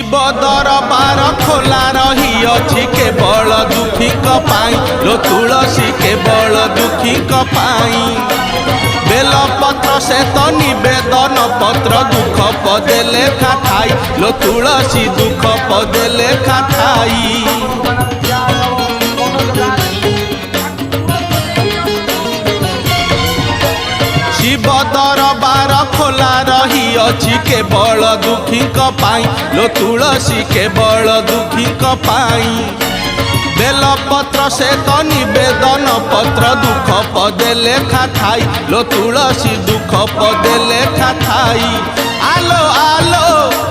शिव दरबार खोला रही अछि केवल दुखी पाई लो तुलसी केवल दुखी पाई बेलपत्र से तो निवेदन पत्र दुख पदे लेखा थाई लो तुलसी दुख पदे लेखा थाई शिव दरबार खोला रही अछि केवल दुखी पाई लो तुलसी केवल दुखी पाई बेलपत्र से तो निवेदन पत्र दुख पदे लेखा थाई लो तुलसी दुख पदे लेखा थाई आलो आलो